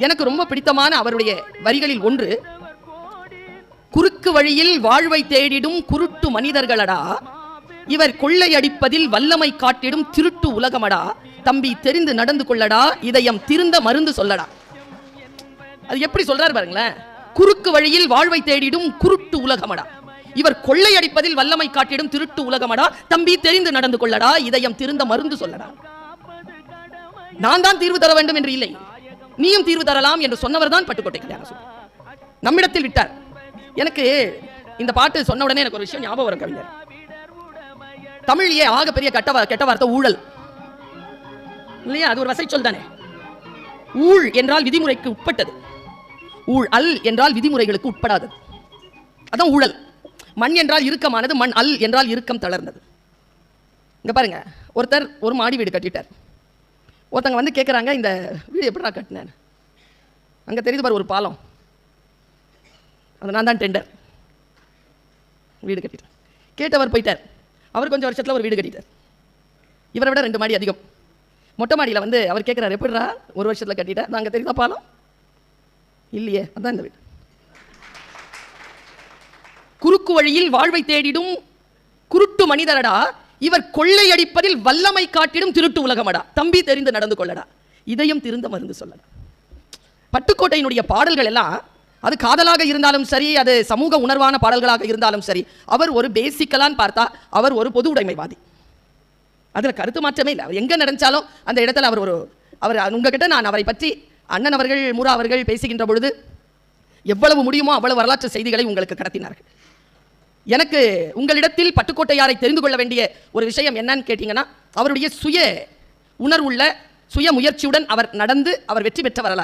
எனக்கு ரொம்ப பிடித்தமான அவருடைய வரிகளில் ஒன்று, குறுக்கு வழியில் வாழ்வை தேடிடும் குருட்டு மனிதர்களடா, இவர் கொள்ளையடிப்பதில் வல்லமை காட்டிடும் திருட்டு உலகமடா, தம்பி தெரிந்து நடந்து கொள்ளடா, இதயம் திருந்த மருந்து சொல்லடா. அது எப்படி சொல்றாரு பாருங்களேன். குறுக்கு வழியில் வாழ்வை தேடிடும் குருட்டு உலகமடா, இவர் கொள்ளையடிப்பதில் வல்லமை காட்டிடும் திருட்டு உலகமடா, தம்பி தெரிந்து நடந்து கொள்ளடா, இதயம் திருந்த மருந்து சொல்லடா. நான் தான் தீர்வு தர வேண்டும் என்று இல்லை, நீயும் தீர்வு தரலாம் என்று சொன்னவர் தான் பட்டுக்கோட்டை கல்யாணசுந்தரம் நம்மிடத்தில் விட்டார். எனக்கு இந்த பாட்டு சொன்ன உடனே எனக்கு ஒரு விஷயம் ஞாபகம் வரும். கவிஞர் தமிழிலே ஆக பெரிய கெட்ட வார்த்தை ஊழல் இல்லையா? அது ஒரு வசை சொல் தானே. ஊழ் என்றால் விதிமுறைக்கு உட்பட்டது, ஊழ் அல் என்றால் விதிமுறைகளுக்கு உட்படாதது. அதான் ஊழல். மண் என்றால் இறுக்கமானது, மண் அல் என்றால் இறுக்கம் தளர்ந்தது. இங்க பாருங்க, ஒருத்தர் ஒரு மாடி வீடு கட்டிட்டார். ஒருத்தங்க வந்து கேட்குறாங்க, இந்த வீடு எப்படிடா கட்டினேன்? அங்கே தெரியுது பாரு ஒரு பாலம், அது நான் தான் டெண்டர். வீடு கட்டிட்டார். கேட்டவர் போயிட்டார். அவர் கொஞ்சம் வருஷத்தில் ஒரு வீடு கட்டிட்டார். இவரை விட 2 மாடி அதிகம். மொட்டை மாடியில் வந்து அவர் கேட்குறாரு, எப்படிடா ஒரு வருஷத்தில் கட்டிட்டார்? நாங்கள் தெரியுதா பாலம்? இல்லையே, அதான் இந்த வீடு. குறுக்கு வழியில் வாழ்வை தேடிடும் குருட்டு மனிதரடா, இவர் கொள்ளையடிப்பதில் வல்லமை காட்டிடும் திருட்டு உலகமடா, தம்பி தெரிந்து நடந்து கொள்ளடா, இதயம் திருந்த மருந்து சொல்லடா. பட்டுக்கோட்டையினுடைய பாடல்கள் எல்லாம், அது காதலாக இருந்தாலும் சரி, அது சமூக உணர்வான பாடல்களாக இருந்தாலும் சரி, அவர் ஒரு பேசிக்கலான்னு பார்த்தா அவர் ஒரு பொது உடைமைவாதி. அதில் கருத்து மாற்றமே இல்லை. அவர் எங்கே நடந்தாலும் அந்த இடத்துல அவர் உங்ககிட்ட நான் அவரை பற்றி அண்ணன் அவர்கள் மூரா அவர்கள் பேசுகின்ற பொழுது எவ்வளவு முடியுமோ அவ்வளவு வரலாற்று செய்திகளை உங்களுக்கு கடத்தினார்கள். எனக்கு உங்களிடத்தில் பட்டுக்கோட்டையாரை தெரிந்து கொள்ள வேண்டிய ஒரு விஷயம் என்னன்னு கேட்டீங்கன்னா, அவருடைய சுய உணர்வுள்ள சுய முயற்சியுடன் அவர் நடந்து அவர் வெற்றி பெற்ற வரலாறு.